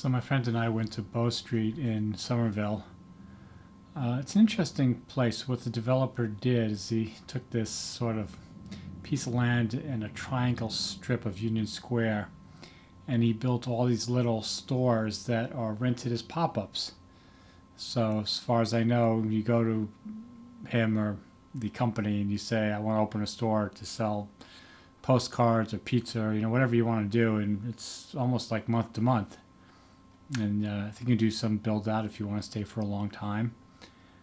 So my friend and I went to Bow Street in Somerville. It's an interesting place. What the developer did is he took this sort of piece of land in a triangle strip of Union Square, and he built all these little stores that are rented as pop-ups. So as far as I know, you go to him or the company and you say, "I want to open a store to sell postcards or pizza or whatever you want to do," and it's almost like month to month. And I think you can do some build out if you want to stay for a long time.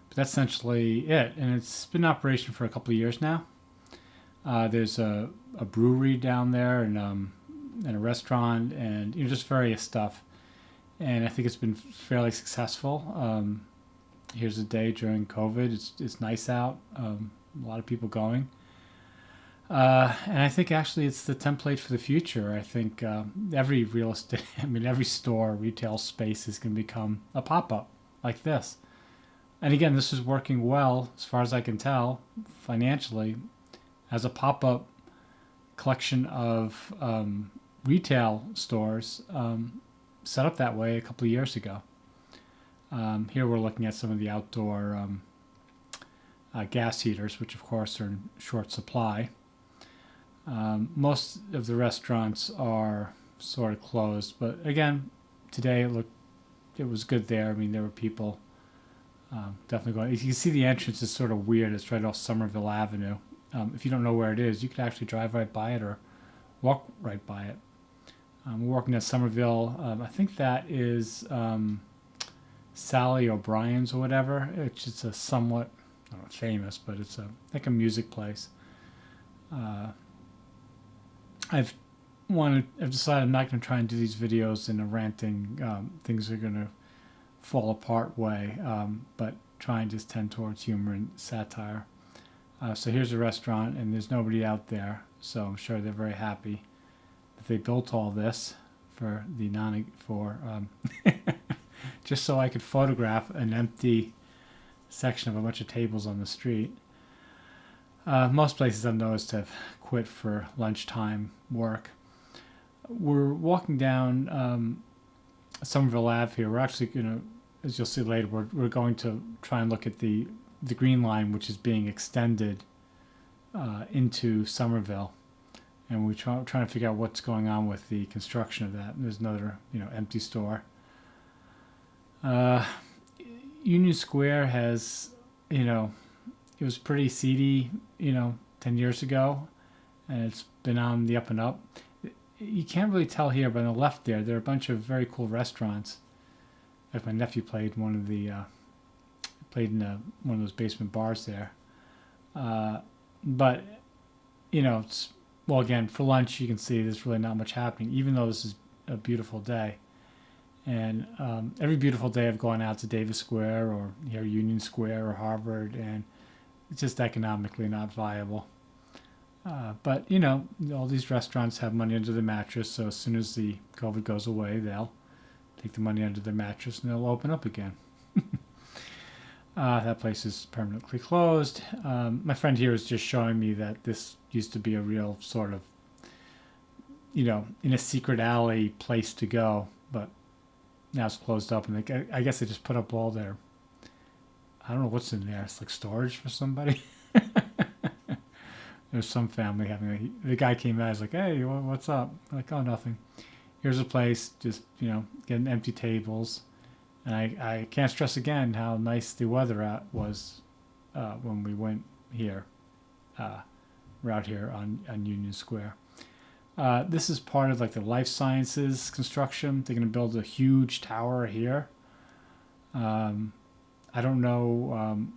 But that's essentially it, and it's been in operation for a couple of years now. There's a brewery down there and a restaurant and just various stuff. And I think it's been fairly successful. Here's a day during COVID. It's nice out. A lot of people going. And I think actually it's the template for the future. I think every real estate, every store, retail space is going to become a pop up like this. And again, this is working well, as far as I can tell, financially, as a pop up collection of retail stores set up that way a couple of years ago. Here we're looking at some of the outdoor gas heaters, which of course are in short supply. Most of the restaurants are sort of closed, but again, today it was good there. There were people definitely going. You can see the entrance is sort of weird. It's right off Somerville Avenue. If you don't know where it is, you could actually drive right by it or walk right by it. We're working at Somerville. I think that is Sally O'Brien's or whatever. It's just a somewhat, I don't know, famous, but it's like a music place. I've decided I'm not going to try and do these videos in a ranting, things are going to fall apart way, but try and just tend towards humor and satire. So here's a restaurant, and there's nobody out there, so I'm sure they're very happy that they built all this for just so I could photograph an empty section of a bunch of tables on the street. Most places I've noticed have quit for lunchtime work. We're walking down Somerville Ave here. We're actually going to, as you'll see later, we're going to try and look at the Green Line, which is being extended into Somerville. And we're trying to figure out what's going on with the construction of that. And there's another, empty store. Union Square has, it was pretty seedy, 10 years ago, and it's been on the up and up. You can't really tell here, but on the left there are a bunch of very cool restaurants. Like my nephew played in one of those basement bars there. But, it's, well, again, for lunch, you can see there's really not much happening, even though this is a beautiful day. And every beautiful day I've gone out to Davis Square or here Union Square or Harvard, and it's just economically not viable. But, all these restaurants have money under the mattress, so as soon as the COVID goes away, they'll take the money under their mattress and they'll open up again. That place is permanently closed. My friend here is just showing me that this used to be a real sort of, in a secret alley place to go, but now it's closed up, and I guess they just put up all their, I don't know what's in there. It's like storage for somebody. There's some family the guy came out, he's like, "Hey, what's up?" I'm like, "Oh, nothing. Here's a place, just, getting empty tables." And I can't stress again how nice the weather was when we went here. We're out here on Union Square. This is part of like the life sciences construction. They're going to build a huge tower here. I don't know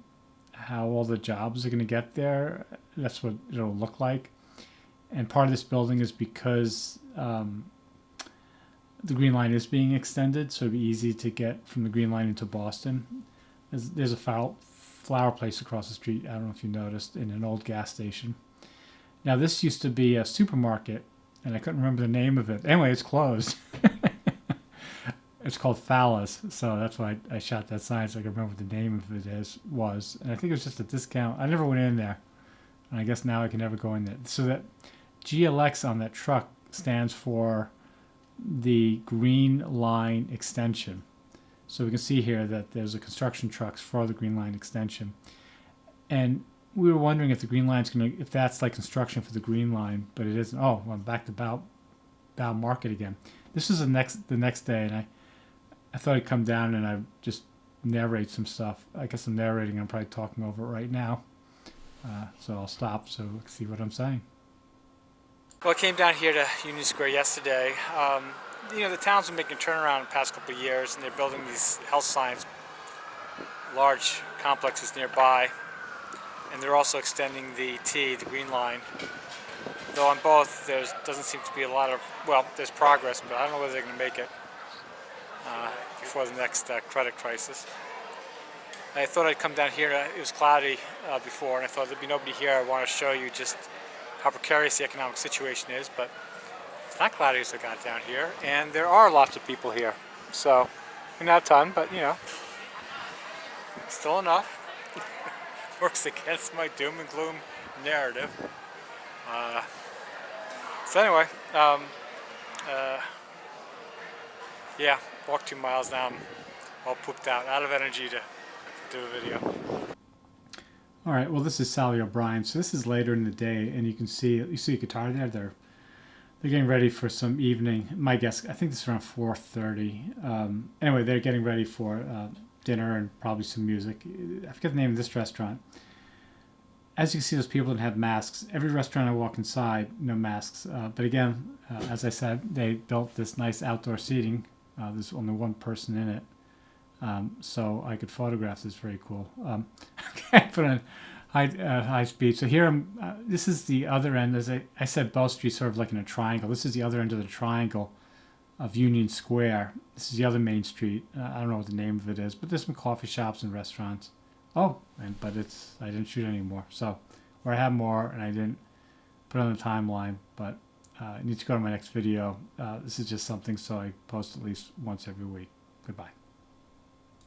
how all the jobs are going to get there. That's what it'll look like. And part of this building is because the Green Line is being extended, so it'll be easy to get from the Green Line into Boston. There's a flower place across the street, I don't know if you noticed, in an old gas station. Now, this used to be a supermarket, and I couldn't remember the name of it. Anyway, it's closed. It's called Fallas, so that's why I shot that sign so I could remember what the name of it was. And I think it was just a discount. I never went in there, and I guess now I can never go in there. So that GLX on that truck stands for the Green Line extension. So we can see here that there's a construction trucks for the Green Line extension. And we were wondering if the Green Line's if that's like construction for the Green Line, but it isn't. Oh, I'm back to Bow Market again. This is the next day, and I thought I'd come down and I'd just narrate some stuff. I guess I'm narrating. I'm probably talking over it right now. So I'll stop so you can see what I'm saying. Well, I came down here to Union Square yesterday. The town's been making a turnaround the past couple of years, and they're building these health signs, large complexes nearby, and they're also extending the Green Line. Though on both, there doesn't seem to be a lot of, there's progress, but I don't know whether they're going to make it before the next credit crisis. I thought I'd come down here. It was cloudy before, and I thought there'd be nobody here. I want to show you just how precarious the economic situation is, but it's not cloudy as I got down here, and there are lots of people here. So, not a ton, but still enough. Works against my doom and gloom narrative. So anyway, walked 2 miles now. I'm all pooped out of energy to do a video. All right, well, this is Sally O'Brien. So this is later in the day, and you see a guitar there. They're getting ready for some evening. My guess, I think this is around 4:30. Anyway, they're getting ready for dinner and probably some music. I forget the name of this restaurant. As you can see, those people don't have masks. Every restaurant I walk inside, no masks. But again, as I said, they built this nice outdoor seating. There's only one person in it. So I could photograph this. Very cool. Okay, put on high speed. So here, this is the other end. As I said, Bell Street sort of like in a triangle. This is the other end of the triangle of Union Square. This is the other main street. I don't know what the name of it is, but there's some coffee shops and restaurants. Oh, but I didn't shoot anymore. So, or I have more and I didn't put it on the timeline, but I need to go to my next video. This is just something so I post at least once every week. Goodbye.